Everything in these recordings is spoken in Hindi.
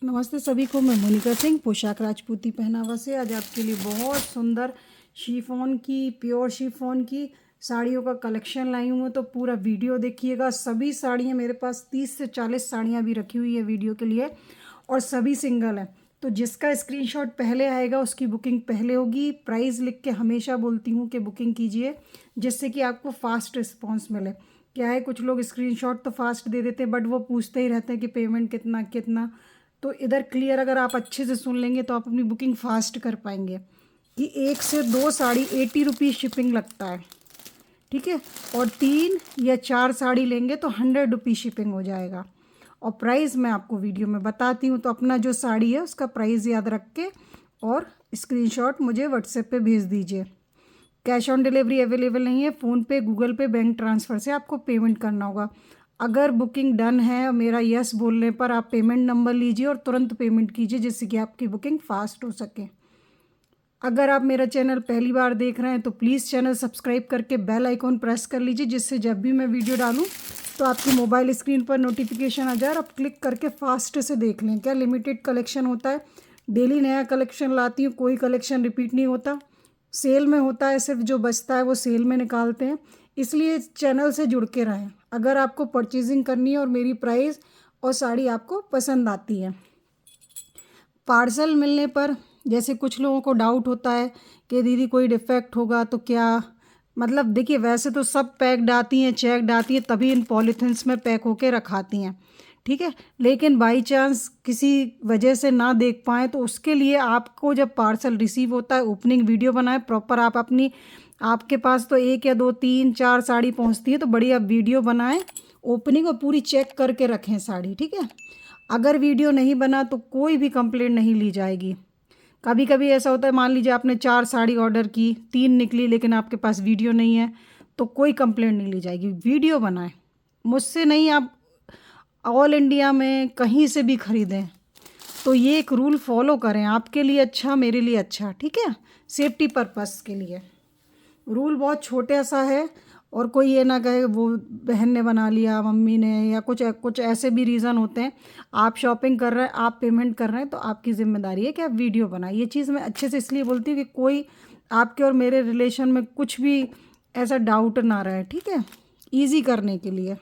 नमस्ते सभी को, मैं मोनिका सिंह पोशाक राजपूती पहनावा से आज आपके लिए बहुत सुंदर शिफॉन की, प्योर शिफॉन की साड़ियों का कलेक्शन लाई हूँ। तो पूरा वीडियो देखिएगा। सभी साड़ियाँ मेरे पास 30 से 40 साड़ियाँ भी रखी हुई है वीडियो के लिए, और सभी सिंगल है। तो जिसका स्क्रीनशॉट पहले आएगा उसकी बुकिंग पहले होगी। प्राइस लिख के हमेशा बोलती हूँ कि बुकिंग कीजिए, जिससे कि आपको फास्ट रिस्पॉन्स मिले। क्या है, कुछ लोग स्क्रीनशॉट तो फास्ट दे देते हैं, बट वो पूछते ही रहते हैं कि पेमेंट कितना कितना। तो इधर क्लियर अगर आप अच्छे से सुन लेंगे तो आप अपनी बुकिंग फास्ट कर पाएंगे कि 1 से 2 साड़ी 80 रुपीज़ शिपिंग लगता है, ठीक है। और 3 या 4 साड़ी लेंगे तो 100 रुपीज़ शिपिंग हो जाएगा। और प्राइस मैं आपको वीडियो में बताती हूँ। तो अपना जो साड़ी है उसका प्राइस याद रख के और स्क्रीनशॉट मुझे व्हाट्सएप पे भेज दीजिए। कैश ऑन डिलीवरी अवेलेबल नहीं है। फ़ोनपे, गूगल पे, बैंक ट्रांसफ़र से आपको पेमेंट करना होगा। अगर बुकिंग डन है, मेरा यस बोलने पर आप पेमेंट नंबर लीजिए और तुरंत पेमेंट कीजिए, जिससे कि आपकी बुकिंग फास्ट हो सके। अगर आप मेरा चैनल पहली बार देख रहे हैं तो प्लीज़ चैनल सब्सक्राइब करके बेल आइकॉन प्रेस कर लीजिए, जिससे जब भी मैं वीडियो डालूं तो आपकी मोबाइल स्क्रीन पर नोटिफिकेशन आ जाए। आप क्लिक करके फास्ट से देख लें। क्या लिमिटेड कलेक्शन होता है, डेली नया कलेक्शन लाती हूँ, कोई कलेक्शन रिपीट नहीं होता। सेल में होता है, सिर्फ जो बचता है वो सेल में निकालते हैं। इसलिए चैनल से जुड़ के रहें। अगर आपको परचेजिंग करनी है और मेरी प्राइस और साड़ी आपको पसंद आती है, पार्सल मिलने पर जैसे कुछ लोगों को डाउट होता है कि दीदी कोई डिफेक्ट होगा तो क्या, मतलब देखिए वैसे तो सब पैक्ड आती हैं, चेक्ड आती है, तभी इन पॉलीथिन्स में पैक होके रखाती हैं, ठीक है। लेकिन बाई चांस किसी वजह से ना देख पाएँ तो उसके लिए आपको जब पार्सल रिसीव होता है, ओपनिंग वीडियो बनाएं प्रॉपर। आप अपनी, आपके पास तो 1 या 2 3 4 साड़ी पहुंचती है, तो बढ़िया वीडियो बनाएं ओपनिंग और पूरी चेक करके रखें साड़ी, ठीक है। अगर वीडियो नहीं बना तो कोई भी कंप्लेंट नहीं ली जाएगी। कभी कभी ऐसा होता है, मान लीजिए आपने 4 साड़ी ऑर्डर की, 3 निकली, लेकिन आपके पास वीडियो नहीं है, तो कोई कंप्लेंट नहीं ली जाएगी। वीडियो बनाएं, मुझसे नहीं, आप ऑल इंडिया में कहीं से भी ख़रीदें। तो ये एक रूल फॉलो करें, आपके लिए अच्छा, मेरे लिए अच्छा, ठीक है। सेफ्टी पर्पस के लिए रूल बहुत छोटा सा है। और कोई ये ना कहे वो बहन ने बना लिया, मम्मी ने, या कुछ कुछ ऐसे भी रीज़न होते हैं। आप शॉपिंग कर रहे हैं, आप पेमेंट कर रहे हैं, तो आपकी ज़िम्मेदारी है कि आप वीडियो बनाएं। ये चीज़ मैं अच्छे से इसलिए बोलती हूँ कि कोई आपके और मेरे रिलेशन में कुछ भी ऐसा डाउट ना रहे, ठीक है, ईजी करने के लिए।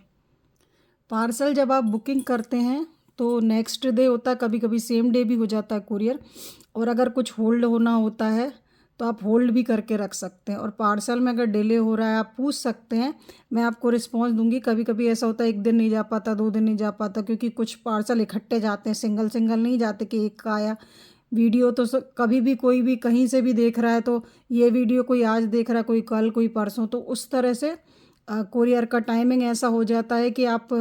पार्सल जब आप बुकिंग करते हैं तो नेक्स्ट डे होता है, कभी कभी सेम डे भी हो जाता है कुरियर। और अगर कुछ होल्ड होना होता है तो आप होल्ड भी करके रख सकते हैं। और पार्सल में अगर डिले हो रहा है आप पूछ सकते हैं, मैं आपको रिस्पॉन्स दूंगी। कभी कभी ऐसा होता है 1 दिन नहीं जा पाता, 2 दिन नहीं जा पाता, क्योंकि कुछ पार्सल इकट्ठे जाते हैं, सिंगल सिंगल नहीं जाते कि एक का आया। वीडियो तो कभी भी कोई भी कहीं से भी देख रहा है, तो ये वीडियो कोई आज देख रहा है, कोई कल, कोई परसों, तो उस तरह से कुरियर का टाइमिंग ऐसा हो जाता है कि आप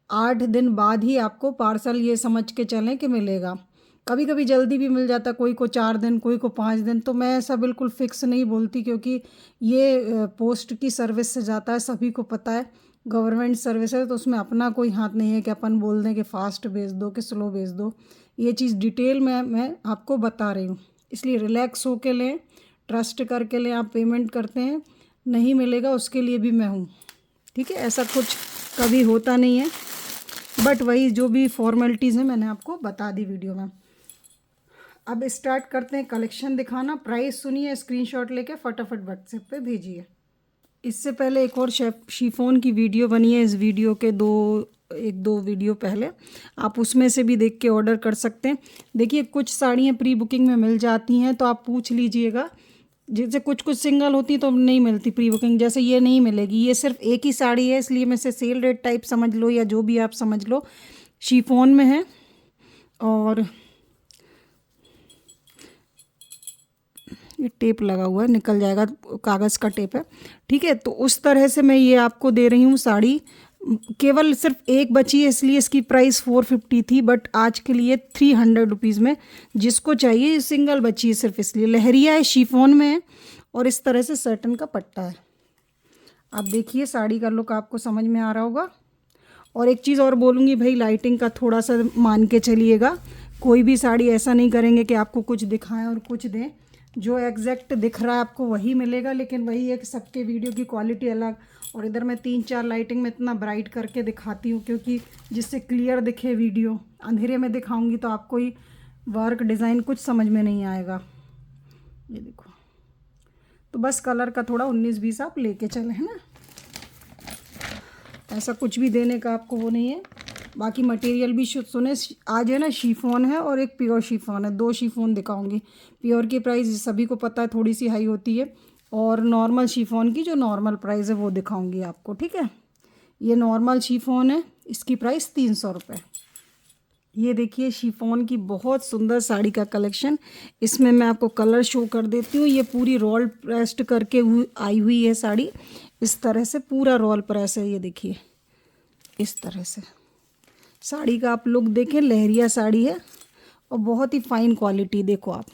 8 दिन बाद ही आपको पार्सल ये समझ के चलें कि मिलेगा। कभी कभी जल्दी भी मिल जाता है, कोई को 4 दिन, कोई को 5 दिन। तो मैं ऐसा बिल्कुल फिक्स नहीं बोलती, क्योंकि ये पोस्ट की सर्विस से जाता है, सभी को पता है, गवर्नमेंट सर्विस है, तो उसमें अपना कोई हाथ नहीं है कि अपन बोल दें कि फ़ास्ट भेज दो कि स्लो भेज दो। ये चीज़ डिटेल में मैं आपको बता रही हूँ, इसलिए रिलैक्स होके लें, ट्रस्ट करके लें। आप पेमेंट करते हैं, नहीं मिलेगा उसके लिए भी मैं हूँ, ठीक है। ऐसा कुछ कभी होता नहीं है, बट वही जो भी फॉर्मेलिटीज़ हैं मैंने आपको बता दी वीडियो में। अब स्टार्ट करते हैं कलेक्शन दिखाना। प्राइस सुनिए, स्क्रीनशॉट लेके फटाफट व्हाट्सएप पे भेजिए। इससे पहले एक और शिफॉन की वीडियो बनी है, इस वीडियो के 1-2 वीडियो पहले, आप उसमें से भी देख के ऑर्डर कर सकते हैं। देखिए कुछ साड़ियाँ प्री बुकिंग में मिल जाती हैं, तो आप पूछ लीजिएगा। जैसे कुछ कुछ सिंगल होती है तो नहीं मिलती प्री बुकिंग, जैसे ये नहीं मिलेगी। ये सिर्फ एक ही साड़ी है, इसलिए मैं इसे सेल रेट टाइप समझ लो या जो भी आप समझ लो। शिफॉन में है और ये टेप लगा हुआ है, निकल जाएगा, कागज़ का टेप है, ठीक है। तो उस तरह से मैं ये आपको दे रही हूँ साड़ी। केवल सिर्फ एक बची है, इसलिए इसकी प्राइस 450 थी, बट आज के लिए 300 रुपीज़ में जिसको चाहिए। सिंगल बची है सिर्फ इसलिए। लहरिया है, शिफॉन में है, और इस तरह से सर्टन का पट्टा है। आप देखिए साड़ी का लुक आपको समझ में आ रहा होगा। और एक चीज़ और बोलूँगी भाई, लाइटिंग का थोड़ा सा मान के चलिएगा। कोई भी साड़ी ऐसा नहीं करेंगे कि आपको कुछ दिखाएं और कुछ दें। जो एग्जैक्ट दिख रहा है आपको वही मिलेगा, लेकिन वही है कि सबके वीडियो की क्वालिटी अलग और इधर मैं 3-4 लाइटिंग में इतना ब्राइट करके दिखाती हूँ क्योंकि जिससे क्लियर दिखे वीडियो। अंधेरे में दिखाऊंगी तो आपको ही वर्क डिज़ाइन कुछ समझ में नहीं आएगा। ये देखो, तो बस कलर का थोड़ा 19-20 आप लेके चले, है ना। ऐसा कुछ भी देने का आपको वो नहीं है। बाकी मटेरियल भी सुने, आज है ना शिफॉन है और एक प्योर शिफॉन है, 2 शिफॉन दिखाऊंगी। प्योर की प्राइस सभी को पता है थोड़ी सी हाई होती है, और नॉर्मल शिफॉन की जो नॉर्मल प्राइस है वो दिखाऊंगी आपको, ठीक है। ये नॉर्मल शिफॉन है, इसकी प्राइस 300 रुपये। ये देखिए शिफॉन की बहुत सुंदर साड़ी का कलेक्शन। इसमें मैं आपको कलर शो कर देती हूँ। ये पूरी रोल प्रेस्ड करके आई हुई है साड़ी, इस तरह से पूरा रोल प्रेस है। ये देखिए इस तरह से साड़ी का आप लुक देखें, लहरिया साड़ी है और बहुत ही फाइन क्वालिटी, देखो आप।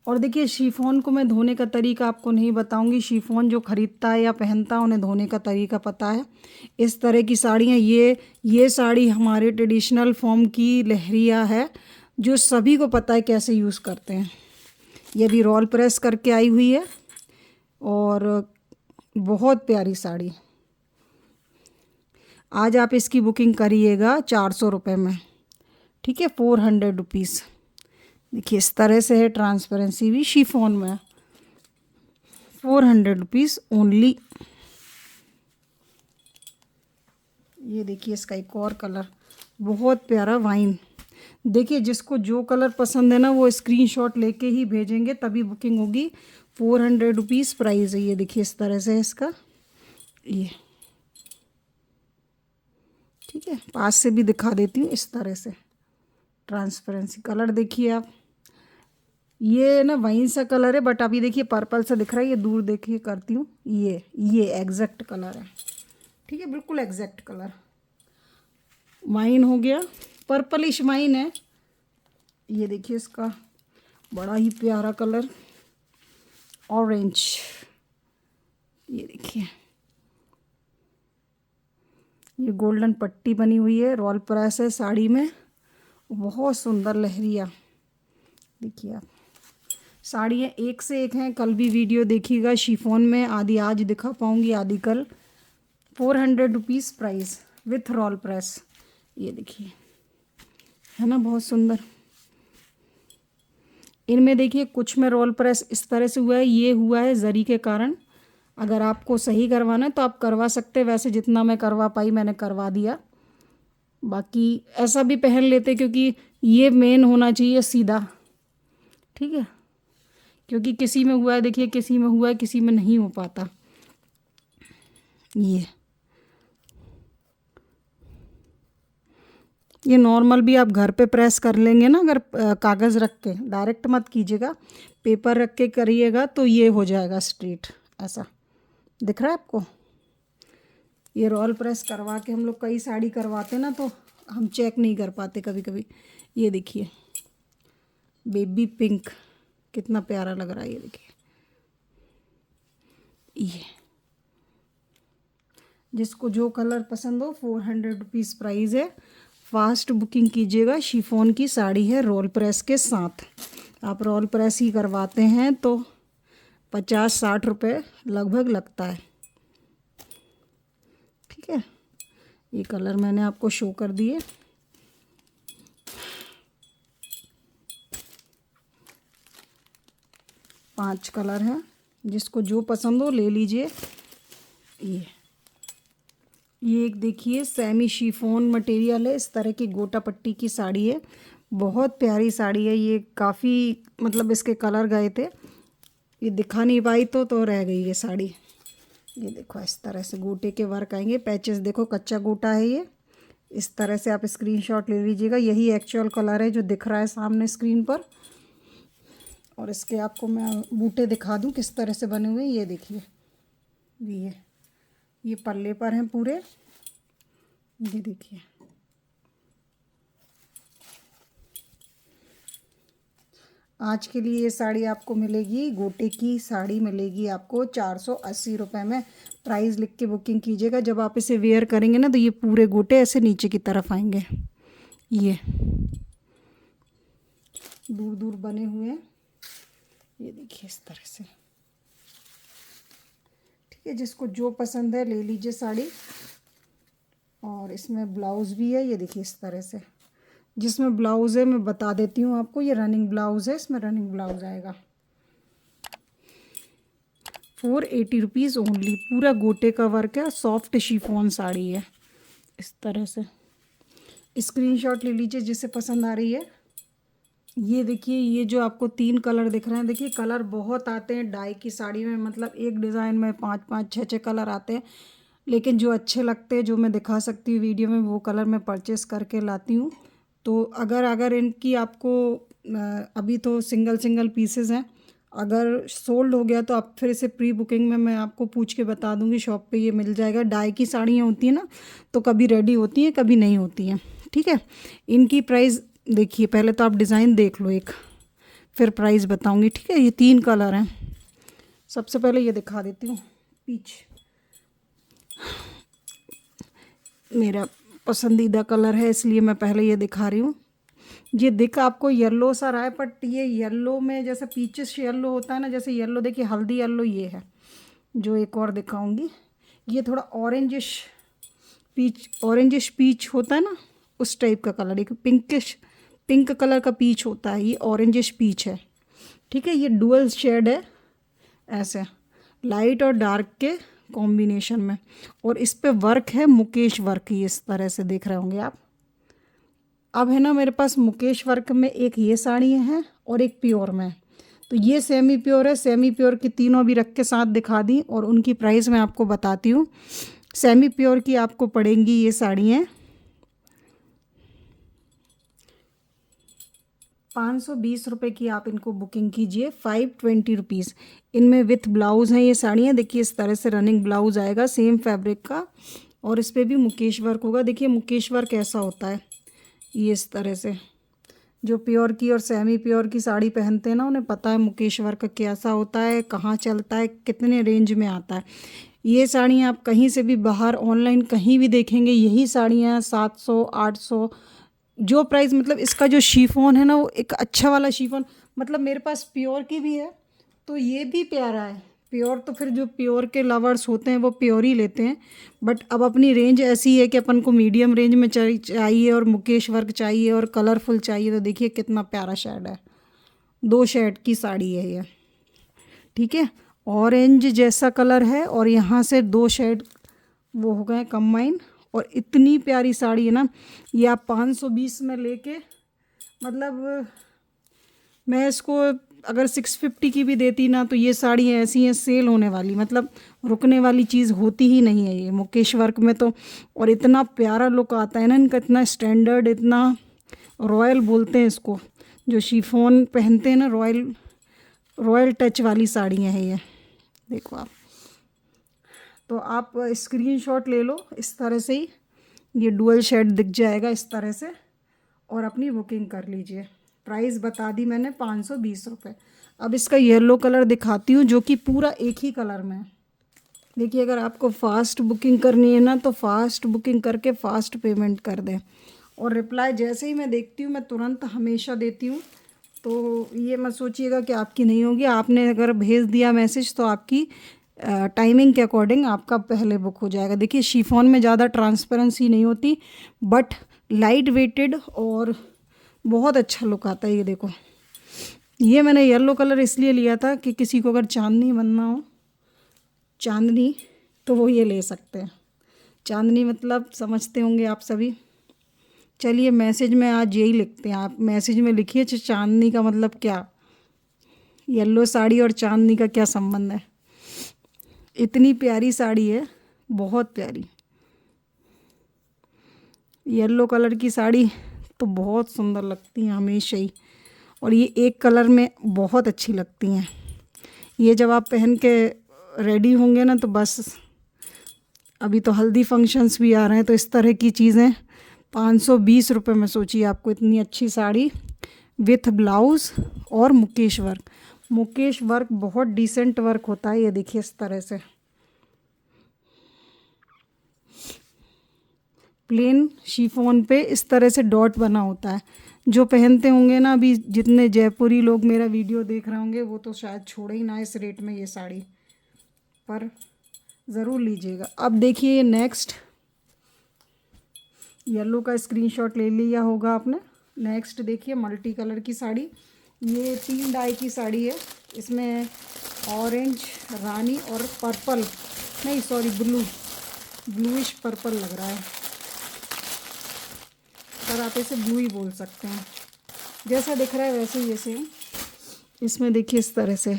और देखिए शिफॉन को मैं धोने का तरीका आपको नहीं बताऊंगी, शिफॉन जो ख़रीदता है या पहनता है उन्हें धोने का तरीका पता है। इस तरह की साड़ियाँ, ये साड़ी हमारे ट्रेडिशनल फॉर्म की लहरिया है जो सभी को पता है कैसे यूज़ करते हैं। ये भी रोल प्रेस करके आई हुई है और बहुत प्यारी साड़ी। आज आप इसकी बुकिंग करिएगा 400 रुपये में, ठीक है, 400 रुपीज़। देखिए इस तरह से है, ट्रांसपेरेंसी भी शिफॉन में, 400 रुपीज़ ओनली। ये देखिए इसका एक और कलर बहुत प्यारा वाइन। देखिए जिसको जो कलर पसंद है ना वो स्क्रीनशॉट लेके ही भेजेंगे तभी बुकिंग होगी। 400 रुपीज़ प्राइस है। ये देखिए इस तरह से है इसका, ये ठीक है। पास से भी दिखा देती हूँ, इस तरह से ट्रांसपेरेंसी कलर देखिए आप। ये ना वाइन सा कलर है बट अभी देखिए पर्पल सा दिख रहा है। ये दूर देखिए करती हूँ, ये एग्जैक्ट कलर है, ठीक है, बिल्कुल एग्जैक्ट कलर। वाइन हो गया, पर्पलिश वाइन है। ये देखिए इसका बड़ा ही प्यारा कलर ऑरेंज। ये देखिए ये गोल्डन पट्टी बनी हुई है, रोल प्रेस है साड़ी में, बहुत सुंदर लहरिया। देखिए आप, साड़ियाँ एक से एक हैं। कल भी वीडियो देखिएगा शिफॉन में, आधी आज दिखा पाऊँगी आधी कल। 400 rupees price with role press. ये देखिए है ना बहुत सुंदर। इनमें देखिए कुछ में रोल प्रेस इस तरह से हुआ है, ये हुआ है जरी के कारण। अगर आपको सही करवाना है तो आप करवा सकते हैं, वैसे जितना मैं करवा पाई मैंने करवा दिया। बाकी ऐसा भी पहन लेते क्योंकि ये मेन होना चाहिए सीधा, ठीक है, क्योंकि किसी में हुआ है देखिए, किसी में हुआ है, किसी में नहीं हो पाता। ये नॉर्मल भी आप घर पे प्रेस कर लेंगे ना, अगर कागज़ रख के, डायरेक्ट मत कीजिएगा, पेपर रख के करिएगा तो ये हो जाएगा स्ट्रेट। ऐसा दिख रहा है आपको। ये रोल प्रेस करवा के हम लोग कई साड़ी करवाते ना तो हम चेक नहीं कर पाते कभी कभी। ये देखिए बेबी पिंक कितना प्यारा लग रहा है। ये देखिए, ये जिसको जो कलर पसंद हो 400 रुपीज़ प्राइस है। फास्ट बुकिंग कीजिएगा। शिफॉन की साड़ी है रोल प्रेस के साथ। आप रोल प्रेस ही करवाते हैं तो 50-60 रुपये लगभग लगता है, ठीक है। ये कलर मैंने आपको शो कर दिए। पांच कलर हैं, जिसको जो पसंद हो ले लीजिए। ये एक देखिए सेमी शिफॉन मटेरियल है, इस तरह की गोटा पट्टी की साड़ी है, बहुत प्यारी साड़ी है। ये काफ़ी मतलब इसके कलर गए थे, ये दिखा नहीं पाई तो रह गई ये साड़ी। ये देखो इस तरह से गोटे के वर्क आएंगे, पैचेस देखो कच्चा गोटा है ये। इस तरह से आप स्क्रीनशॉट ले लीजिएगा। यही एक्चुअल कलर है जो दिख रहा है सामने स्क्रीन पर। और इसके आपको मैं बूटे दिखा दूं किस तरह से बने हुए हैं। ये देखिए ये पल्ले पर हैं पूरे। ये देखिए आज के लिए ये साड़ी आपको मिलेगी, गोटे की साड़ी मिलेगी आपको 480 रुपये में। प्राइस लिख के बुकिंग कीजिएगा। जब आप इसे वेयर करेंगे ना तो ये पूरे गोटे ऐसे नीचे की तरफ आएंगे। ये दूर दूर बने हुए हैं। ये देखिए इस तरह से, ठीक ठीक है, जिसको जो पसंद है ले लीजिए साड़ी। और इसमें ब्लाउज़ भी है, ये देखिए इस तरह से। जिसमें ब्लाउज़ है मैं बता देती हूँ आपको, ये रनिंग ब्लाउज़ है, इसमें रनिंग ब्लाउज़ आएगा। 480 रुपीज़ ओनली। पूरा गोटे का वर्क है, सॉफ्ट शिफॉन साड़ी है इस तरह से। स्क्रीनशॉट ले लीजिए जिसे पसंद आ रही है। ये देखिए, ये जो आपको 3 कलर दिख रहे हैं, देखिए कलर बहुत आते हैं डाई की साड़ी में, मतलब एक डिज़ाइन में 5-5 6-6 कलर आते हैं, लेकिन जो अच्छे लगते हैं, जो मैं दिखा सकती हूँ वीडियो में, वो कलर मैं परचेस करके लाती हूँ। तो अगर इनकी आपको अभी तो सिंगल पीसेस हैं, अगर सोल्ड हो गया तो आप फिर इसे प्री बुकिंग में मैं आपको पूछ के बता दूंगी, शॉप पे ये मिल जाएगा। डाई की साड़ियाँ होती हैं ना, तो कभी रेडी होती हैं कभी नहीं होती हैं, ठीक है। इनकी प्राइस देखिए, पहले तो आप डिज़ाइन देख लो एक, फिर प्राइस बताऊंगी, ठीक है। ये 3 कलर हैं। सबसे पहले ये दिखा देती हूँ, पीच मेरा पसंदीदा कलर है, इसलिए मैं पहले ये दिखा रही हूँ। ये दिख आपको येलो सा रहा है, बट ये येलो में जैसे पीचिश येलो होता है ना, जैसे येलो देखिए हल्दी येलो ये है। जो एक और दिखाऊंगी, ये थोड़ा ऑरेंजिश पीच होता है ना, उस टाइप का कलर। एक पिंक कलर का पीच होता है, ये ऑरेंजिश पीच है, ठीक है। ये डुअल शेड है, ऐसे लाइट और डार्क के कॉम्बिनेशन में। और इस पे वर्क है मुकेश वर्क, ये इस तरह से देख रहे होंगे आप। अब है ना मेरे पास मुकेश वर्क में एक ये साड़ी है और एक प्योर में। तो ये सेमी प्योर है, सेमी प्योर की तीनों भी रख के साथ दिखा दी, और उनकी प्राइस मैं आपको बताती हूँ। सेमी प्योर की आपको पड़ेंगी ये साड़ियाँ 520 रुपये की। आप इनको बुकिंग कीजिए 520 रुपीज़। इनमें विथ ब्लाउज़ हैं ये साड़ियाँ, देखिए इस तरह से रनिंग ब्लाउज़ आएगा सेम फैब्रिक का, और इस पर भी मुकेश वर्क होगा। देखिए मुकेश वर्क कैसा होता है, ये इस तरह से। जो प्योर की और सेमी प्योर की साड़ी पहनते हैं ना, उन्हें पता है मुकेश वर्क कैसा होता है, कहाँ चलता है, कितने रेंज में आता है। ये साड़ियाँ आप कहीं से भी बाहर ऑनलाइन कहीं भी देखेंगे, यही साड़ियाँ 700-800 जो प्राइस। मतलब इसका जो शिफॉन है ना, वो एक अच्छा वाला शिफॉन, मतलब मेरे पास प्योर की भी है, तो ये भी प्यारा है। प्योर तो फिर जो प्योर के लवर्स होते हैं वो प्योर ही लेते हैं, बट अब अपनी रेंज ऐसी है कि अपन को मीडियम रेंज में चाहिए और मुकेश वर्क चाहिए और कलरफुल चाहिए। तो देखिए कितना प्यारा शेड है, 2 शेड की साड़ी है ये, ठीक है। ऑरेंज जैसा कलर है और यहाँ से 2 शेड वो हो गए कंबाइन, और इतनी प्यारी साड़ी है ना। ये आप 520 में लेके, मतलब मैं इसको अगर 650 की भी देती ना, तो ये साड़ी ऐसी हैं सेल होने वाली, मतलब रुकने वाली चीज़ होती ही नहीं है ये मुकेश वर्क में तो। और इतना प्यारा लुक आता है ना इनका, इतना स्टैंडर्ड, इतना रॉयल बोलते हैं इसको। जो शिफॉन पहनते हैं ना, रॉयल टच वाली साड़ियाँ हैं ये, देखो आप। तो आप स्क्रीनशॉट ले लो इस तरह से ही, ये डुअल शेड दिख जाएगा इस तरह से, और अपनी बुकिंग कर लीजिए। प्राइस बता दी मैंने 520 रुपये। अब इसका येलो कलर दिखाती हूँ, जो कि पूरा एक ही कलर में है। देखिए अगर आपको फ़ास्ट बुकिंग करनी है ना, तो फ़ास्ट बुकिंग करके फ़ास्ट पेमेंट कर दें, और रिप्लाई जैसे ही मैं देखती हूँ मैं तुरंत हमेशा देती हूँ। तो ये मत सोचिएगा कि आपकी नहीं होगी, आपने अगर भेज दिया मैसेज तो आपकी टाइमिंग के अकॉर्डिंग आपका पहले बुक हो जाएगा। देखिए शिफॉन में ज़्यादा ट्रांसपेरेंसी नहीं होती, बट लाइट वेटेड और बहुत अच्छा लुक आता है। ये देखो, ये मैंने येलो कलर इसलिए लिया था कि किसी को अगर चांदनी बनना हो, चांदनी, तो वो ये ले सकते हैं। चांदनी मतलब समझते होंगे आप सभी। चलिए मैसेज में आज यही लिखते हैं, आप मैसेज में लिखिए चांदनी का मतलब क्या, येलो साड़ी और चांदनी का क्या संबंध है। इतनी प्यारी साड़ी है, बहुत प्यारी। येलो कलर की साड़ी तो बहुत सुंदर लगती हैं हमेशा ही, और ये एक कलर में बहुत अच्छी लगती हैं। ये जब आप पहन के रेडी होंगे ना, तो बस, अभी तो हल्दी फंक्शंस भी आ रहे हैं, तो इस तरह की चीज़ें 520 रुपये में, सोचिए आपको इतनी अच्छी साड़ी विथ ब्लाउज़ और मुकेश वर्क। मुकेश वर्क बहुत डिसेंट वर्क होता है। ये देखिए इस तरह से प्लेन शिफॉन पे इस तरह से डॉट बना होता है। जो पहनते होंगे ना, अभी जितने जयपुरी लोग मेरा वीडियो देख रहे होंगे, वो तो शायद छोड़े ही ना इस रेट में ये साड़ी। पर ज़रूर लीजिएगा। अब देखिए नेक्स्ट, येलो का स्क्रीनशॉट ले लिया होगा आपने। नेक्स्ट देखिए मल्टी कलर की साड़ी, ये 3 डाई की साड़ी है। इसमें ऑरेंज, रानी और पर्पल, नहीं सॉरी ब्लूइश पर्पल लग रहा है, पर आप इसे ब्लू ही बोल सकते हैं। जैसा दिख रहा है वैसे ही ये सेम। इसमें देखिए इस तरह से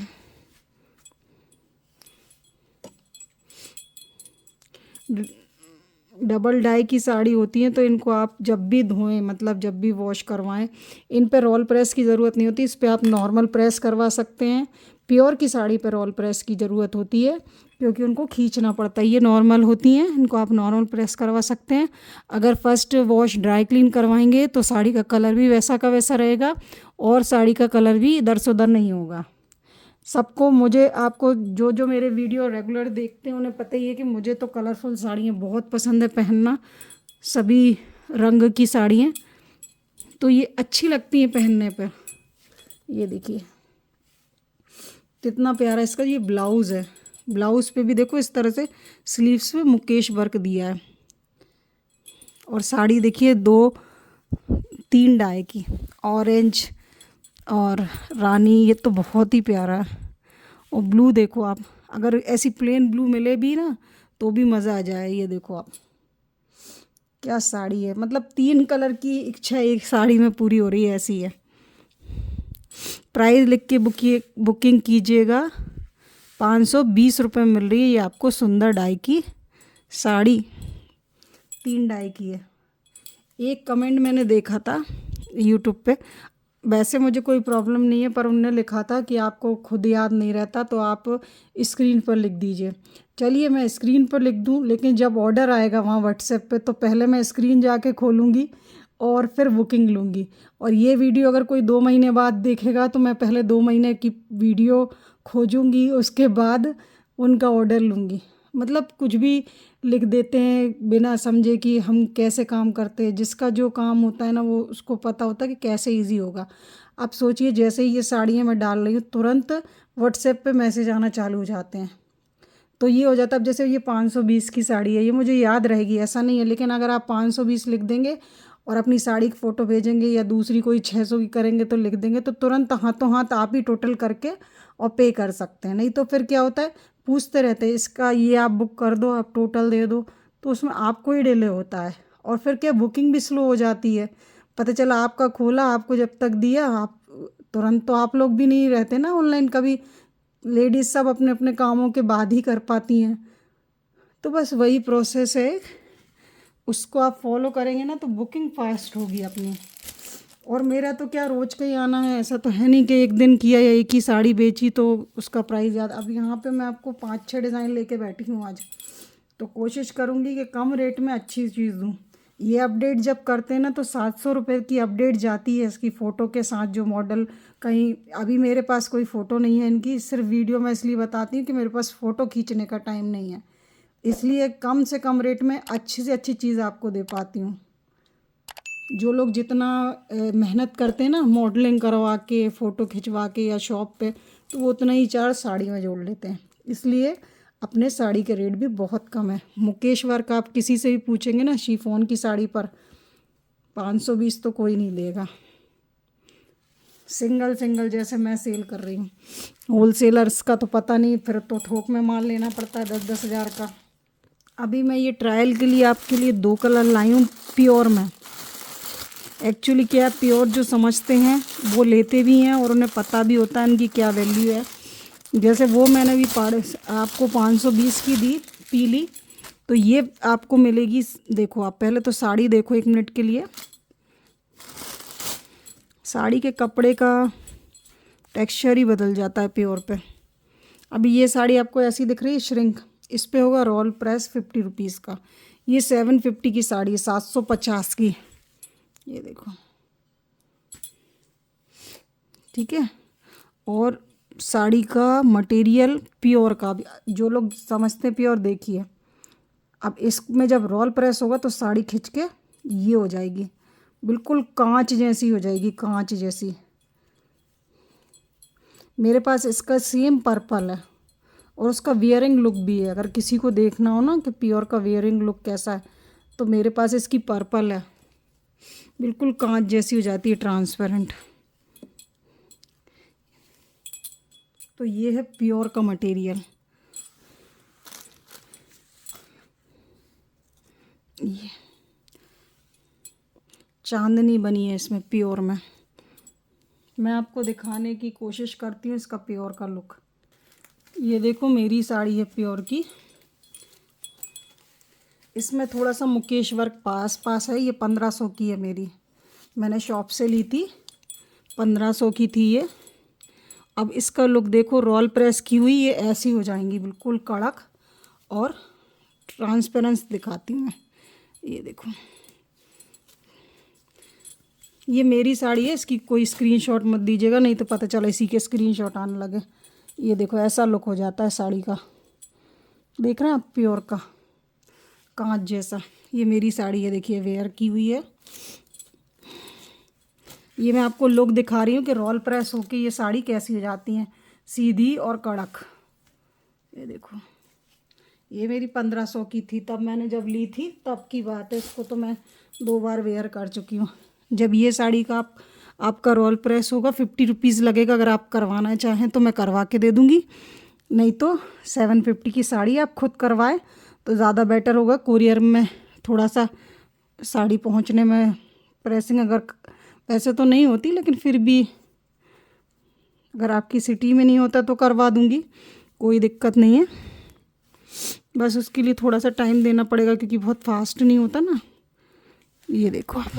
डबल डाई की साड़ी होती हैं, तो इनको आप जब भी धोएं, मतलब जब भी वॉश करवाएं, इन पे रोल प्रेस की ज़रूरत नहीं होती। इस पे आप नॉर्मल प्रेस करवा सकते हैं। प्योर की साड़ी पे रोल प्रेस की ज़रूरत होती है क्योंकि उनको खींचना पड़ता है। ये नॉर्मल होती हैं, इनको आप नॉर्मल प्रेस करवा सकते हैं। अगर फर्स्ट वॉश ड्राई क्लीन करवाएंगे तो साड़ी का कलर भी वैसा का वैसा रहेगा और साड़ी का कलर भी इधर से उधर नहीं होगा। सबको, मुझे, आपको, जो जो मेरे वीडियो रेगुलर देखते हैं उन्हें पता ही है कि मुझे तो कलरफुल साड़ियाँ बहुत पसंद है पहनना, सभी रंग की साड़ियाँ, तो ये अच्छी लगती हैं पहनने पर। ये देखिए कितना प्यारा इसका ये ब्लाउज़ है। ब्लाउज़ पे भी देखो इस तरह से स्लीव्स पे मुकेश वर्क दिया है। और साड़ी देखिए 2-3 डाई की, ऑरेंज और रानी, ये तो बहुत ही प्यारा है। और ब्लू देखो आप, अगर ऐसी प्लेन ब्लू मिले भी ना तो भी मज़ा आ जाए। ये देखो आप क्या साड़ी है, मतलब 3 कलर की इच्छा एक साड़ी में पूरी हो रही है, ऐसी है। प्राइस लिख के बुकिंग कीजिएगा। 520 रुपये मिल रही है ये आपको सुंदर डाई की साड़ी, 3 डाई की है। एक कमेंट मैंने देखा था यूट्यूब पे, वैसे मुझे कोई प्रॉब्लम नहीं है, पर उनने लिखा था कि आपको खुद याद नहीं रहता तो आप स्क्रीन पर लिख दीजिए। चलिए मैं स्क्रीन पर लिख दूं, लेकिन जब ऑर्डर आएगा वहाँ व्हाट्सएप पे तो पहले मैं स्क्रीन जाके खोलूँगी और फिर बुकिंग लूँगी। और ये वीडियो अगर कोई 2 महीने बाद देखेगा तो मैं पहले 2 महीने की वीडियो खोजूँगी, उसके बाद उनका ऑर्डर लूँगी। मतलब कुछ भी लिख देते हैं बिना समझे कि हम कैसे काम करते हैं। जिसका जो काम होता है ना वो उसको पता होता है कि कैसे इजी होगा। आप सोचिए जैसे ही ये साड़ियाँ मैं डाल रही हूँ तुरंत व्हाट्सएप पे मैसेज आना चालू हो जाते हैं, तो ये हो जाता है। अब जैसे ये 520 की साड़ी है, ये मुझे याद रहेगी ऐसा नहीं है, लेकिन अगर आप 520 लिख देंगे और अपनी साड़ी की फ़ोटो भेजेंगे या दूसरी कोई 600 की करेंगे तो लिख देंगे, तो तुरंत हाथों हाथ आप ही टोटल करके और पे कर सकते हैं। नहीं तो फिर क्या होता है, पूछते रहते हैं इसका ये आप बुक कर दो, आप टोटल दे दो, तो उसमें आपको ही डिले होता है और फिर क्या बुकिंग भी स्लो हो जाती है। पता चला आपका खोला, आपको जब तक दिया, आप तुरंत तो आप लोग भी नहीं रहते ना ऑनलाइन, कभी लेडीज़ सब अपने अपने कामों के बाद ही कर पाती हैं। तो बस वही प्रोसेस है, उसको आप फॉलो करेंगे ना तो बुकिंग फास्ट होगी अपनी। और मेरा तो क्या रोज़ का ही आना है, ऐसा तो है नहीं कि एक दिन किया या एक ही साड़ी बेची तो उसका प्राइस ज़्यादा। अब यहाँ पे मैं आपको 5-6 डिज़ाइन लेके बैठी हूँ आज, तो कोशिश करूँगी कि कम रेट में अच्छी चीज़ दूँ। ये अपडेट जब करते हैं ना तो 700 रुपये की अपडेट जाती है इसकी फ़ोटो के साथ, जो मॉडल कहीं, अभी मेरे पास कोई फ़ोटो नहीं है इनकी, सिर्फ वीडियो मैं इसलिए बताती हूँ कि मेरे पास फ़ोटो खींचने का टाइम नहीं है, इसलिए कम से कम रेट में अच्छी से अच्छी चीज़ आपको दे पाती हूँ। जो लोग जितना मेहनत करते हैं ना मॉडलिंग करवा के, फ़ोटो खिंचवा के या शॉप पे, तो वो उतना ही चार्ज साड़ी में जोड़ लेते हैं, इसलिए अपने साड़ी के रेट भी बहुत कम है। मुकेश वर्क आप किसी से भी पूछेंगे ना शिफॉन की साड़ी पर 520 तो कोई नहीं देगा। सिंगल सिंगल जैसे मैं सेल कर रही हूँ, होलसेलर्स का तो पता नहीं, फिर तो थोक में माल लेना पड़ता है 10-10 हज़ार का। अभी मैं ये ट्रायल के लिए आपके लिए 2 कलर लाई हूँ प्योर में। एक्चुअली क्या है, प्योर जो समझते हैं वो लेते भी हैं और उन्हें पता भी होता है इनकी क्या वैल्यू है। जैसे वो मैंने भी आपको 520 की दी पीली, तो ये आपको मिलेगी, देखो आप पहले तो साड़ी देखो 1 मिनट के लिए। साड़ी के कपड़े का टेक्सचर ही बदल जाता है प्योर पे। अभी ये साड़ी आपको ऐसी दिख रही है श्रिंक, इस पे होगा रोल प्रेस 50 रुपीज़ का। ये 750 की साड़ी है, 750 की, ये देखो, ठीक है। और साड़ी का मटेरियल प्योर का भी, जो लोग समझते हैं प्योर, देखिए अब इसमें जब रोल प्रेस होगा तो साड़ी खिंच के ये हो जाएगी, बिल्कुल कांच जैसी हो जाएगी, कांच जैसी। मेरे पास इसका सेम पर्पल है और उसका वियरिंग लुक भी है। अगर किसी को देखना हो ना कि प्योर का वियरिंग लुक कैसा है, तो मेरे पास इसकी पर्पल है, बिल्कुल कांच जैसी हो जाती है, ट्रांसपेरेंट। तो ये है प्योर का मटेरियल। ये चांदनी बनी है इसमें प्योर में। मैं आपको दिखाने की कोशिश करती हूँ इसका प्योर का लुक। ये देखो मेरी साड़ी है प्योर की, इसमें थोड़ा सा मुकेश वर्क पास है। ये 1500 की है मेरी, मैंने शॉप से ली थी, 1500 की थी ये। अब इसका लुक देखो, रोल प्रेस की हुई ये ऐसी हो जाएंगी बिल्कुल कड़क, और ट्रांसपेरेंस दिखाती हूँ मैं। ये देखो, ये मेरी साड़ी है, इसकी कोई स्क्रीनशॉट मत दीजिएगा, नहीं तो पता चला इसी के स्क्रीनशॉट आने लगे। ये देखो ऐसा लुक हो जाता है साड़ी का, देख रहे हैं आप, प्योर का कांच जैसा। ये मेरी साड़ी है, देखिए वेयर की हुई है। ये मैं आपको लुक दिखा रही हूँ कि रोल प्रेस होके ये साड़ी कैसी हो जाती हैं, सीधी और कड़क। ये देखो, ये मेरी 1500 की थी, तब मैंने जब ली थी तब की बात है। इसको तो मैं 2 बार वेयर कर चुकी हूँ। जब ये साड़ी का आपका रोल प्रेस होगा 50 रुपीज़ लगेगा। अगर आप करवाना चाहें तो मैं करवा के दे दूँगी, नहीं तो 750 की साड़ी आप खुद करवाएं तो ज़्यादा बेटर होगा। कोरियर में थोड़ा सा साड़ी पहुंचने में प्रेसिंग अगर वैसे तो नहीं होती, लेकिन फिर भी अगर आपकी सिटी में नहीं होता तो करवा दूंगी, कोई दिक्कत नहीं है। बस उसके लिए थोड़ा सा टाइम देना पड़ेगा, क्योंकि बहुत फास्ट नहीं होता ना। ये देखो आप,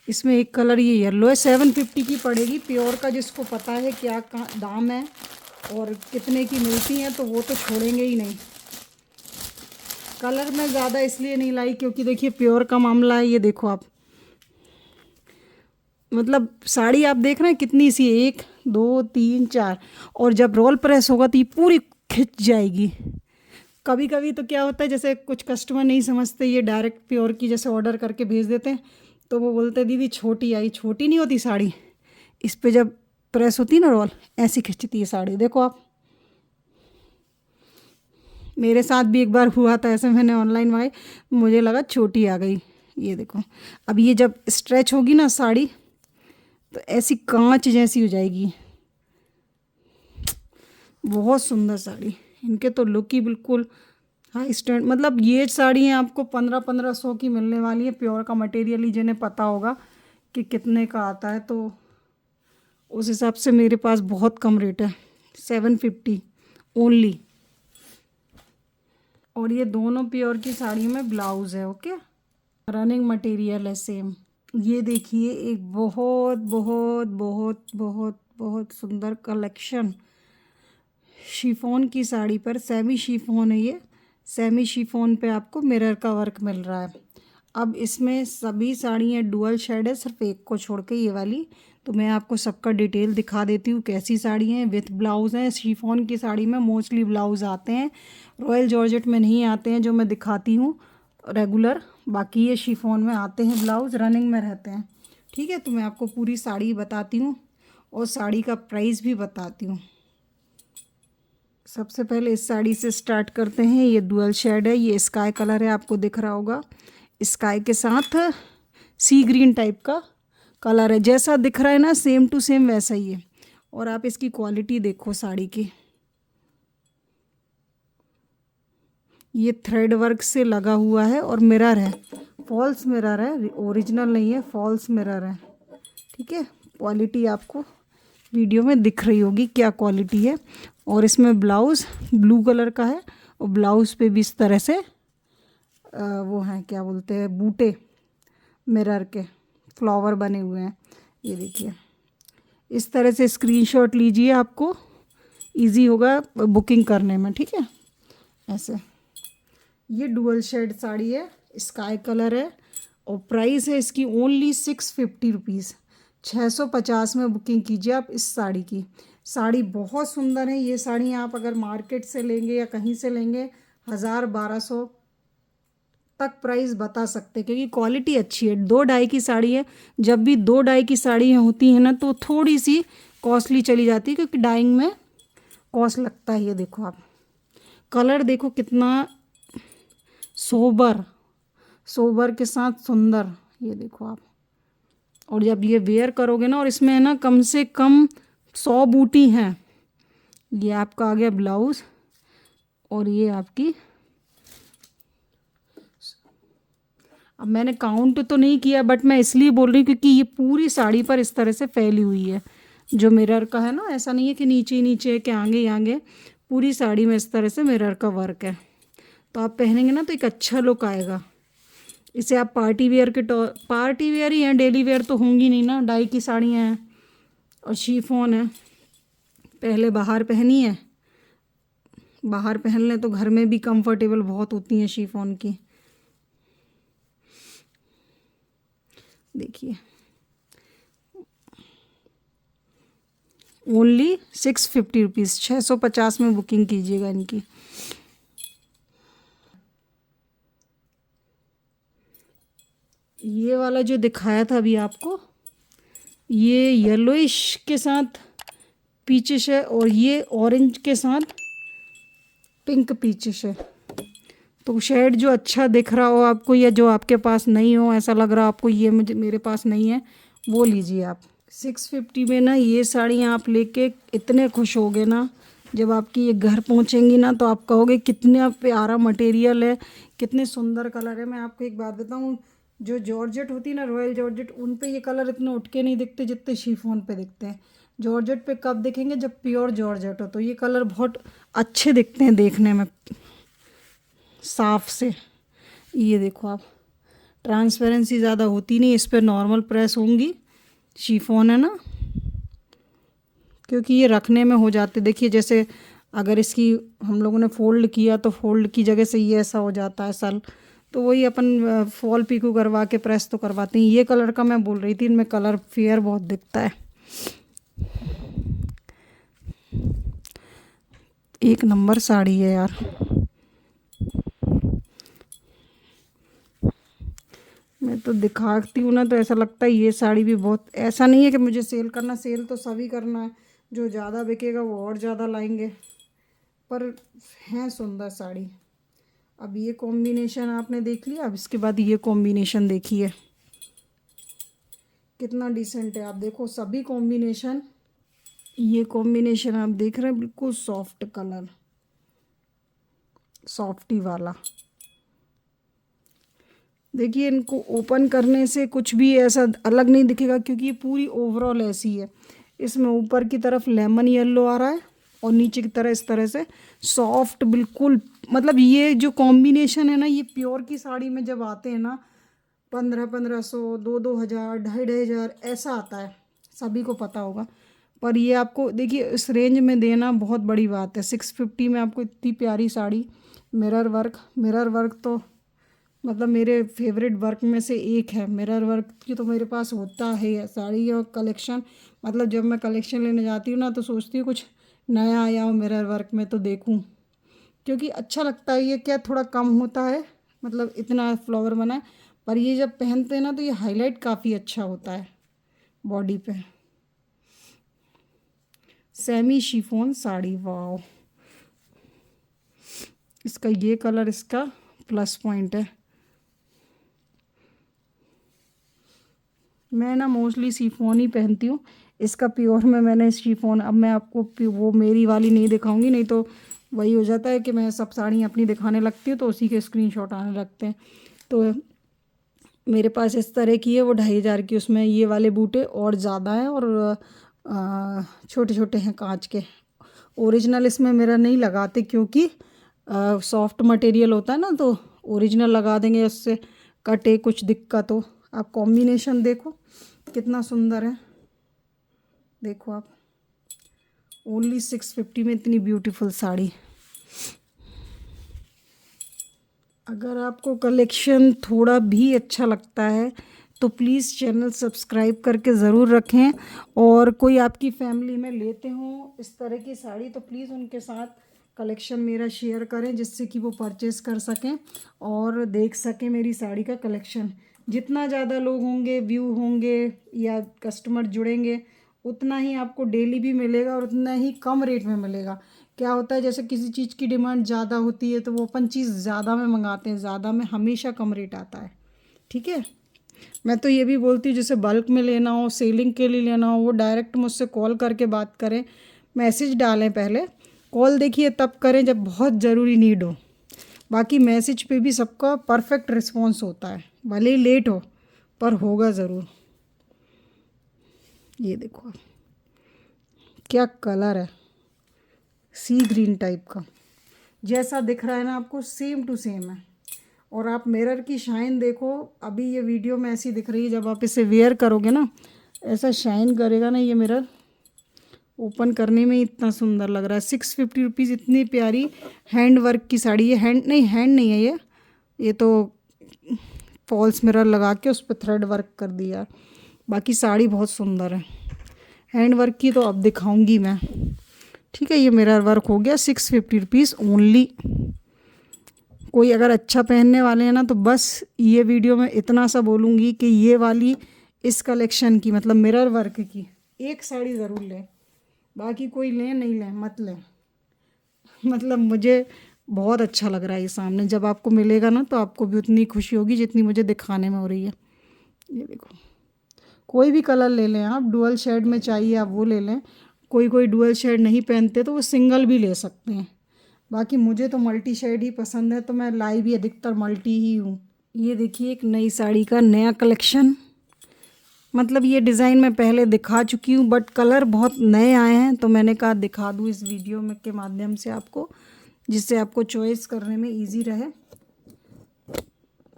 इसमें एक कलर ये येलो है, 750 की पड़ेगी प्योर का। जिसको पता है क्या दाम है और कितने की मिलती हैं तो वो तो छोड़ेंगे ही नहीं। कलर मैं ज़्यादा इसलिए नहीं लाई क्योंकि देखिए प्योर का मामला है। ये देखो आप, मतलब साड़ी आप देख रहे हैं कितनी सी, 1 2 3 4, और जब रोल प्रेस होगा तो ये पूरी खिंच जाएगी। कभी कभी तो क्या होता है, जैसे कुछ कस्टमर नहीं समझते, ये डायरेक्ट प्योर की जैसे ऑर्डर करके भेज देते हैं, तो वो बोलते हैं दीदी छोटी आई। छोटी नहीं होती साड़ी, इस पे जब प्रेस होती है ना रोल, ऐसी खिंचती है साड़ी। देखो आप, मेरे साथ भी एक बार हुआ था ऐसे, मैंने ऑनलाइन मंगाई, मुझे लगा छोटी आ गई। ये देखो, अब ये जब स्ट्रेच होगी ना साड़ी तो ऐसी कांच जैसी हो जाएगी। बहुत सुंदर साड़ी, इनके तो लुक ही बिल्कुल हाई स्टैंड। मतलब ये साड़ियाँ आपको 1500 की मिलने वाली है। प्योर का मटेरियल ही जिन्हें पता होगा कि कितने का आता है, तो उस हिसाब से मेरे पास बहुत कम रेट है, 750 ओनली। और ये दोनों प्योर की साड़ियों में ब्लाउज है, ओके, रनिंग मटेरियल है सेम। ये देखिए एक बहुत बहुत बहुत बहुत बहुत सुंदर कलेक्शन शिफॉन की साड़ी पर। सेमी शिफॉन है ये, सेमी शिफॉन पे आपको मिरर का वर्क मिल रहा है। अब इसमें सभी साड़ियाँ डुअल शेड है, सिर्फ एक को छोड़ के ये वाली। तो मैं आपको सबका डिटेल दिखा देती हूँ कैसी साड़ी हैं। विथ ब्लाउज़ हैं। शिफॉन की साड़ी में मोस्टली ब्लाउज़ आते हैं, रॉयल जॉर्जेट में नहीं आते हैं जो मैं दिखाती हूँ रेगुलर। बाकी ये शिफॉन में आते हैं ब्लाउज़, रनिंग में रहते हैं। ठीक है, तो मैं आपको पूरी साड़ी बताती हूँ और साड़ी का प्राइस भी बताती हूँ। सबसे पहले इस साड़ी से स्टार्ट करते हैं। ये डुअल शेड है, ये स्काई कलर है, आपको दिख रहा होगा। स्काई के साथ सी ग्रीन टाइप का कलर है, जैसा दिख रहा है ना सेम टू सेम वैसा ही है। और आप इसकी क्वालिटी देखो साड़ी की, ये थ्रेड वर्क से लगा हुआ है और मिरर है, फॉल्स मिरर है, ओरिजिनल नहीं है, फॉल्स मिरर है। ठीक है, क्वालिटी आपको वीडियो में दिख रही होगी क्या क्वालिटी है। और इसमें ब्लाउज़ ब्लू कलर का है, और ब्लाउज़ पे भी इस तरह से वो हैं क्या बोलते हैं, बूटे मिरर के फ्लावर बने हुए हैं। ये देखिए, इस तरह से स्क्रीनशॉट लीजिए, आपको इजी होगा बुकिंग करने में। ठीक है, ऐसे। ये डुअल शेड साड़ी है, स्काई कलर है, और प्राइस है इसकी ओनली 650 रुपीज़। 650 में बुकिंग कीजिए आप इस साड़ी की। साड़ी बहुत सुंदर है। ये साड़ी आप अगर मार्केट से लेंगे या कहीं से लेंगे 1000-1200 तक प्राइस बता सकते हैं, क्योंकि क्वालिटी अच्छी है। 2 डाई की साड़ी है, जब भी 2 डाई की साड़ी होती है ना तो थोड़ी सी कॉस्टली चली जाती है, क्योंकि डाइंग में कॉस्ट लगता है। ये देखो आप, कलर देखो कितना सोबर, सोबर के साथ सुंदर। ये देखो आप, और जब ये वेयर करोगे ना, और इसमें है ना कम से कम 100 बूटी हैं। ये आपका आ गया ब्लाउज, और ये आपकी, अब मैंने काउंट तो नहीं किया बट मैं इसलिए बोल रही हूँ क्योंकि ये पूरी साड़ी पर इस तरह से फैली हुई है। जो मिरर का है ना, ऐसा नहीं है कि नीचे ही नीचे है कि आगे ही आगे, पूरी साड़ी में इस तरह से मिरर का वर्क है। तो आप पहनेंगे ना तो एक अच्छा लुक आएगा। इसे आप पार्टी वेयर के पार्टी वेयर ही हैं, डेली वेयर तो होंगी नहीं ना। डाई की साड़ियाँ हैं और शिफॉन है। पहले बाहर पहनी है, बाहर पहन लें तो घर में भी कंफर्टेबल बहुत होती हैं शिफॉन की। देखिए, ओनली 650 रुपीज़, 650 में बुकिंग कीजिएगा इनकी। ये वाला जो दिखाया था अभी आपको, ये येलोइश के साथ पीचिश है, और ये ऑरेंज के साथ पिंक पीचिश है। तो शेड जो अच्छा दिख रहा हो आपको, या जो आपके पास नहीं हो, ऐसा लग रहा हो आपको ये मुझे मेरे पास नहीं है, वो लीजिए आप। 650 में ना ये साड़ियाँ आप लेके इतने खुश होगे ना, जब आपकी ये घर पहुँचेंगी ना तो आप कहोगे कितना प्यारा मटेरियल है, कितने सुंदर कलर है। मैं आपको एक बात बताऊँ, जो जॉर्जेट होती है ना, रॉयल जॉर्जेट, उन पे ये कलर इतने उठ के नहीं दिखते जितने शिफॉन पे दिखते हैं। जॉर्जेट पे कब दिखेंगे, जब प्योर जॉर्जेट हो, तो ये कलर बहुत अच्छे दिखते हैं देखने में साफ से। ये देखो आप, ट्रांसपेरेंसी ज़्यादा होती नहीं, इस पर नॉर्मल प्रेस होंगी, शिफॉन है ना, क्योंकि ये रखने में हो जाते। देखिए जैसे अगर इसकी हम लोगों ने फ़ोल्ड किया तो फ़ोल्ड की जगह से ये ऐसा हो जाता है सल, तो वही अपन फॉल पीकू करवा के प्रेस तो करवाते हैं। ये कलर का मैं बोल रही थी, इनमें कलर फेयर बहुत दिखता है। एक नंबर साड़ी है यार। मैं तो दिखाती हूँ ना तो ऐसा लगता है ये साड़ी भी बहुत, ऐसा नहीं है कि मुझे सेल करना, सेल तो सभी करना है, जो ज़्यादा बिकेगा वो और ज़्यादा लाएंगे, पर है सुंदर साड़ी। अब ये कॉम्बिनेशन आपने देख लिया, अब इसके बाद ये कॉम्बिनेशन देखिए कितना डिसेंट है। आप देखो सभी कॉम्बिनेशन, ये कॉम्बिनेशन आप देख रहे हैं बिल्कुल सॉफ्ट कलर, सॉफ्टी वाला। देखिए इनको ओपन करने से कुछ भी ऐसा अलग नहीं दिखेगा, क्योंकि ये पूरी ओवरऑल ऐसी है। इसमें ऊपर की तरफ लेमन येलो आ रहा है, और नीचे की तरह इस तरह से सॉफ्ट बिल्कुल। मतलब ये जो कॉम्बिनेशन है ना, ये प्योर की साड़ी में जब आते हैं ना, 1500, 2000, 2500 ऐसा आता है, सभी को पता होगा। पर ये आपको देखिए इस रेंज में देना बहुत बड़ी बात है। 650 में आपको इतनी प्यारी sari, mirror work, mirror work तो मतलब मेरे फेवरेट वर्क में से एक है। मिरर वर्क की तो मेरे पास होता है साड़ी और कलेक्शन। मतलब जब मैं कलेक्शन लेने जाती हूँ ना तो सोचती हूँ कुछ नया आया हो मिरर वर्क में तो देखूँ, क्योंकि अच्छा लगता है। ये क्या थोड़ा कम होता है, मतलब इतना फ्लावर बना है, पर ये जब पहनते हैं ना तो ये हाईलाइट काफ़ी अच्छा होता है बॉडी पे। सेमी शिफॉन साड़ी, वाओ, इसका ये कलर इसका प्लस पॉइंट है। मैं ना मोस्टली शिफॉन ही पहनती हूँ। इसका प्योर में मैंने शिफॉन, अब मैं आपको वो मेरी वाली नहीं दिखाऊंगी, नहीं तो वही हो जाता है कि मैं सब साड़ी अपनी दिखाने लगती हूँ तो उसी के स्क्रीनशॉट आने लगते हैं। तो मेरे पास इस तरह की है, वो 2500 की, उसमें ये वाले बूटे और ज़्यादा हैं, और छोटे छोटे हैं कांच के। ओरिजिनल इसमें मेरा नहीं लगाते, क्योंकि सॉफ्ट मटेरियल होता है ना, तो ओरिजिनल लगा देंगे उससे कटे कुछ दिक्कत हो। आप कॉम्बिनेशन देखो कितना सुंदर है, देखो आप, ओनली 650 में इतनी ब्यूटीफुल साड़ी। अगर आपको कलेक्शन थोड़ा भी अच्छा लगता है तो प्लीज़ चैनल सब्सक्राइब करके ज़रूर रखें, और कोई आपकी फैमिली में लेते हो इस तरह की साड़ी तो प्लीज़ उनके साथ कलेक्शन मेरा शेयर करें, जिससे कि वो परचेज़ कर सकें और देख सकें मेरी साड़ी का कलेक्शन। जितना ज़्यादा लोग होंगे, व्यू होंगे या कस्टमर जुड़ेंगे, उतना ही आपको डेली भी मिलेगा और उतना ही कम रेट में मिलेगा। क्या होता है, जैसे किसी चीज़ की डिमांड ज़्यादा होती है तो वो अपन चीज़ ज़्यादा में मंगाते हैं, ज़्यादा में हमेशा कम रेट आता है। ठीक है, मैं तो ये भी बोलती हूँ जैसे बल्क में लेना हो, सेलिंग के लिए लेना हो, वो डायरेक्ट मुझसे कॉल करके बात करें, मैसेज डालें पहले। कॉल देखिए तब करें जब बहुत ज़रूरी नीड हो, बाकी मैसेज पे भी सबका परफेक्ट रिस्पॉन्स होता है, भले ही लेट हो पर होगा ज़रूर। ये देखो क्या कलर है, सी ग्रीन टाइप का, जैसा दिख रहा है ना आपको सेम टू सेम है। और आप मिरर की शाइन देखो, अभी ये वीडियो में ऐसी दिख रही है, जब आप इसे वेयर करोगे ना ऐसा शाइन करेगा ना ये मिरर, ओपन करने में इतना सुंदर लग रहा है। 650 रुपीज़, इतनी प्यारी हैंड वर्क की साड़ी। ये हैंड नहीं है, ये तो फॉल्स मिरर लगा के उस पर थ्रेड वर्क कर दिया। बाकी साड़ी बहुत सुंदर है, हैंड वर्क की तो अब दिखाऊंगी मैं। ठीक है, ये मिरर वर्क हो गया, 650 रुपीज़ ओनली। कोई अगर अच्छा पहनने वाले हैं ना तो बस ये वीडियो में इतना सा बोलूँगी कि ये वाली इस कलेक्शन की मतलब मिरर वर्क की एक साड़ी ज़रूर लें, बाकी कोई लें नहीं लें मत लें। मतलब मुझे बहुत अच्छा लग रहा है ये सामने, जब आपको मिलेगा ना तो आपको भी उतनी खुशी होगी जितनी मुझे दिखाने में हो रही है। ये देखो, कोई भी कलर ले लें आप, डुअल शेड में चाहिए आप वो ले लें। कोई डुअल शेड नहीं पहनते तो वो सिंगल भी ले सकते हैं, बाकी मुझे तो मल्टी शेड ही पसंद है तो मैं लाई भी अधिकतर मल्टी ही हूँ। ये देखिए एक नई साड़ी का नया कलेक्शन, मतलब ये डिज़ाइन मैं पहले दिखा चुकी हूँ बट कलर बहुत नए आए हैं तो मैंने कहा दिखा दूँ इस वीडियो में के माध्यम से आपको, जिससे आपको चॉइस करने में इजी रहे।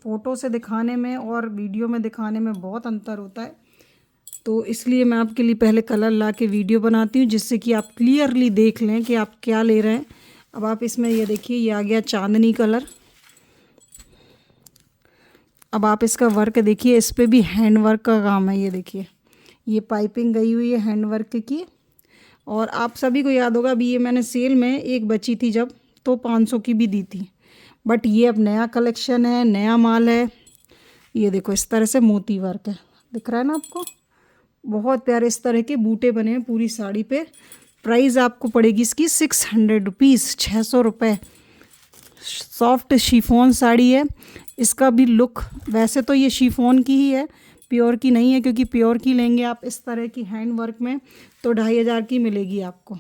फ़ोटो से दिखाने में और वीडियो में दिखाने में बहुत अंतर होता है, तो इसलिए मैं आपके लिए पहले कलर ला के वीडियो बनाती हूँ जिससे कि आप क्लियरली देख लें कि आप क्या ले रहे हैं। अब आप इसमें ये देखिए, ये आ गया चांदनी कलर। अब आप इसका वर्क देखिए, इस पे भी हैंड वर्क का काम है। ये देखिए, ये पाइपिंग गई हुई है हैंड वर्क की। और आप सभी को याद होगा अभी ये मैंने सेल में एक बची थी जब, तो 500 की भी दी थी, बट ये अब नया कलेक्शन है, नया माल है। ये देखो इस तरह से मोती वर्क है, दिख रहा है ना आपको, बहुत प्यारे इस तरह के बूटे बने हैं पूरी साड़ी पे। प्राइस आपको पड़ेगी इसकी 600 रुपीज़, 600 रुपये। सॉफ्ट शिफॉन साड़ी है। इसका भी लुक, वैसे तो ये शिफॉन की ही है, प्योर की नहीं है, क्योंकि प्योर की लेंगे आप इस तरह की हैंड वर्क में तो 2500 की मिलेगी आपको।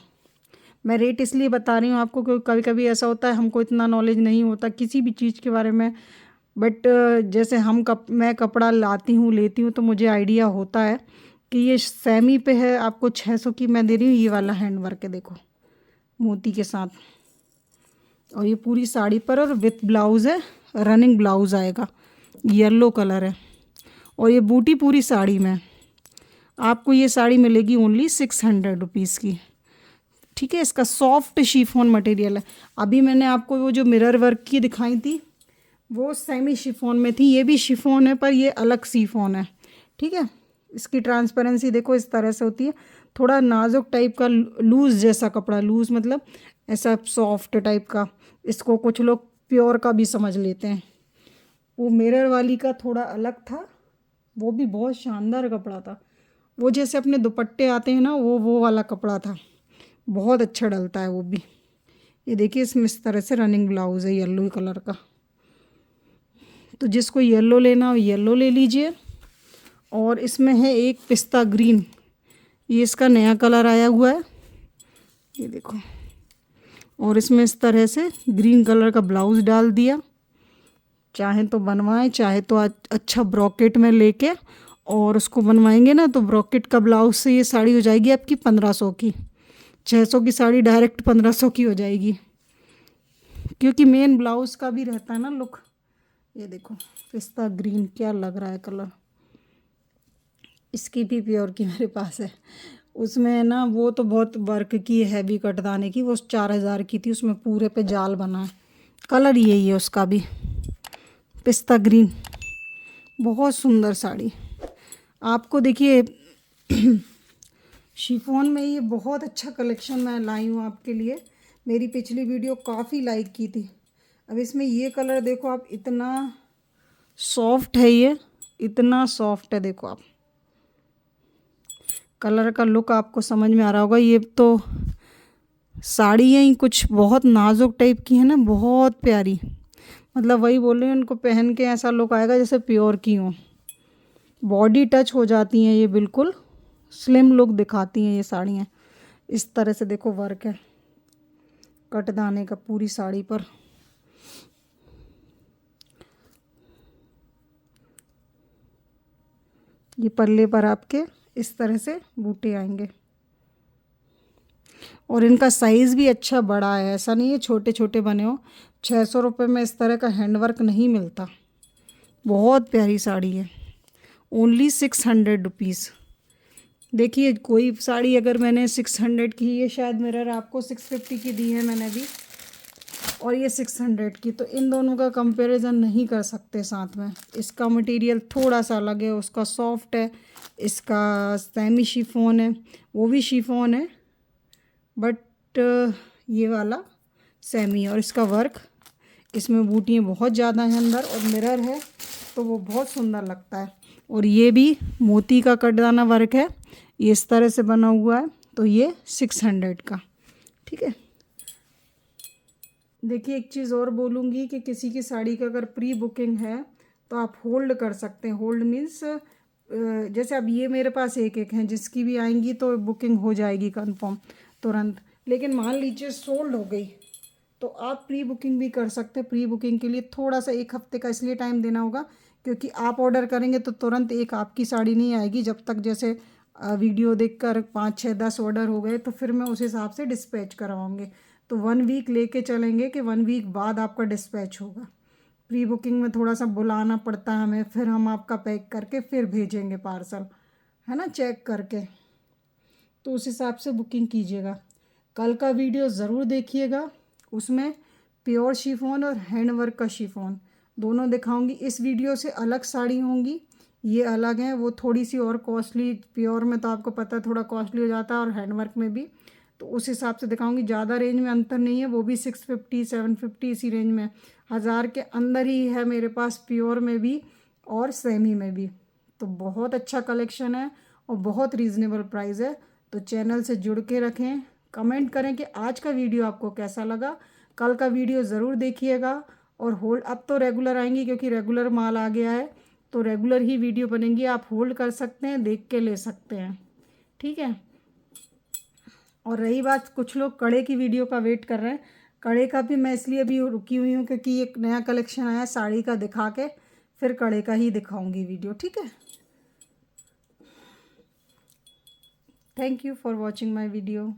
मैं रेट इसलिए बता रही हूँ आपको क्योंकि कभी कभी ऐसा होता है हमको इतना नॉलेज नहीं होता किसी भी चीज़ के बारे में, बट जैसे मैं कपड़ा लाती हूँ लेती हूँ तो मुझे आइडिया होता है कि ये सेमी पे है। आपको 600 की मैं दे रही हूँ, ये वाला हैंड वर्क है देखो मोती के साथ, और ये पूरी साड़ी पर और विथ ब्लाउज़ है, रनिंग ब्लाउज़ आएगा, येलो कलर है, और ये बूटी पूरी साड़ी में। आपको ये साड़ी मिलेगी ओनली 600 रुपीज़ की। ठीक है, इसका सॉफ्ट शिफॉन मटेरियल है। अभी मैंने आपको वो जो मिरर वर्क की दिखाई थी वो सेमी शिफॉन में थी, ये भी शिफॉन है पर ये अलग शिफॉन है। ठीक है, इसकी ट्रांसपेरेंसी देखो इस तरह से होती है, थोड़ा नाजुक टाइप का लूज़ जैसा कपड़ा, लूज़ मतलब ऐसा सॉफ्ट टाइप का। इसको कुछ लोग प्योर का भी समझ लेते हैं। वो मिरर वाली का थोड़ा अलग था, वो भी बहुत शानदार कपड़ा था, वो जैसे अपने दुपट्टे आते हैं ना वो वाला कपड़ा था, बहुत अच्छा डलता है वो भी। ये देखिए इसमें इस तरह से रनिंग ब्लाउज़ है येलो कलर का, तो जिसको येलो लेना हो येलो ले लीजिए। और इसमें है एक पिस्ता ग्रीन, ये इसका नया कलर आया हुआ है, ये देखो। और इसमें इस तरह से ग्रीन कलर का ब्लाउज़ डाल दिया, चाहे तो बनवाएं, चाहे तो अच्छा ब्रॉकेट में लेके और उसको बनवाएंगे ना तो ब्रॉकेट का ब्लाउज से ये साड़ी हो जाएगी आपकी 1500 की। 600 की साड़ी डायरेक्ट 1500 की हो जाएगी, क्योंकि मेन ब्लाउज का भी रहता है ना लुक। ये देखो पिस्ता ग्रीन, क्या लग रहा है कलर। इसकी भी प्योर की मेरे पास है, उसमें ना वो तो बहुत वर्क की हैवी कटदाने की, वो 4000 की थी, उसमें पूरे पे जाल बना है। कलर यही है उसका भी, पिस्ता ग्रीन, बहुत सुंदर साड़ी। आपको देखिए शिफॉन में ये बहुत अच्छा कलेक्शन मैं लाई हूँ आपके लिए, मेरी पिछली वीडियो काफ़ी लाइक की थी। अब इसमें ये कलर देखो आप, इतना सॉफ्ट है, ये इतना सॉफ्ट है, देखो आप कलर का लुक आपको समझ में आ रहा होगा। ये तो साड़ी यही कुछ बहुत नाजुक टाइप की है ना, बहुत प्यारी। मतलब वही बोल रही हूँ, उनको पहन के ऐसा लुक आएगा जैसे प्योर की हो। बॉडी टच हो जाती हैं ये, बिल्कुल स्लिम लुक दिखाती हैं ये साड़ियाँ। इस तरह से देखो वर्क है कटदाने का पूरी साड़ी पर। ये पल्ले पर आपके इस तरह से बूटे आएंगे और इनका साइज़ भी अच्छा बड़ा है, ऐसा नहीं है छोटे छोटे बने हो। 600 रुपये में इस तरह का हैंडवर्क नहीं मिलता। बहुत प्यारी साड़ी है, ओनली 600 रुपीज़। देखिए कोई साड़ी अगर मैंने 600 की, ये शायद मिरर आपको 650 की दी है मैंने भी, और ये 600 की, तो इन दोनों का कंपैरिजन नहीं कर सकते साथ में। इसका मटेरियल थोड़ा सा अलग है, उसका सॉफ्ट है, इसका सेमी शिफॉन है, वो भी शिफॉन है बट ये वाला सेमी। और इसका वर्क, इसमें बूटियाँ बहुत ज़्यादा हैं अंदर और मिरर है तो वो बहुत सुंदर लगता है। और ये भी मोती का कटदाना वर्क है, ये इस तरह से बना हुआ है, तो ये 600 का। ठीक है। देखिए एक चीज़ और बोलूँगी कि किसी की साड़ी का अगर प्री बुकिंग है तो आप होल्ड कर सकते हैं। होल्ड मीन्स जैसे अब ये मेरे पास एक एक हैं, जिसकी भी आएंगी तो बुकिंग हो जाएगी कंफर्म तुरंत। लेकिन मान लीजिए सोल्ड हो गई तो आप प्री बुकिंग भी कर सकते हैं। प्री बुकिंग के लिए थोड़ा सा 1 हफ्ते का इसलिए टाइम देना होगा क्योंकि आप ऑर्डर करेंगे तो तुरंत एक आपकी साड़ी नहीं आएगी। जब तक जैसे वीडियो देखकर 5 6 10 ऑर्डर हो गए तो फिर मैं उस हिसाब से डिस्पैच करवाऊँगी। तो 1 वीक लेके चलेंगे कि 1 वीक बाद आपका डिस्पैच होगा। प्री बुकिंग में थोड़ा सा बुलाना पड़ता है हमें, फिर हम आपका पैक करके फिर भेजेंगे पार्सल, है ना, चेक करके। तो उस हिसाब से बुकिंग कीजिएगा। कल का वीडियो ज़रूर देखिएगा, उसमें प्योर शिफॉन और हैंडवर्क का शिफॉन दोनों दिखाऊंगी। इस वीडियो से अलग साड़ी होंगी, ये अलग हैं, वो थोड़ी सी और कॉस्टली। प्योर में तो आपको पता है थोड़ा कॉस्टली हो जाता है और हैंडवर्क में भी, तो उस हिसाब से दिखाऊंगी। ज़्यादा रेंज में अंतर नहीं है, वो भी 650 750 इसी रेंज में, 1000 के अंदर ही है मेरे पास प्योर में भी और सेमी में भी। तो बहुत अच्छा कलेक्शन है और बहुत रीज़नेबल प्राइस है। तो चैनल से जुड़ के रखें, कमेंट करें कि आज का वीडियो आपको कैसा लगा। कल का वीडियो ज़रूर देखिएगा। और होल्ड, अब तो रेगुलर आएंगी क्योंकि रेगुलर माल आ गया है, तो रेगुलर ही वीडियो बनेंगी। आप होल्ड कर सकते हैं, देख के ले सकते हैं। ठीक है। और रही बात, कुछ लोग कड़े की वीडियो का वेट कर रहे हैं, कड़े का भी मैं इसलिए अभी रुकी हुई हूँ क्योंकि एक नया कलेक्शन आया है साड़ी का, दिखा के फिर कड़े का ही दिखाऊंगी वीडियो। ठीक है। Thank you for watching my video.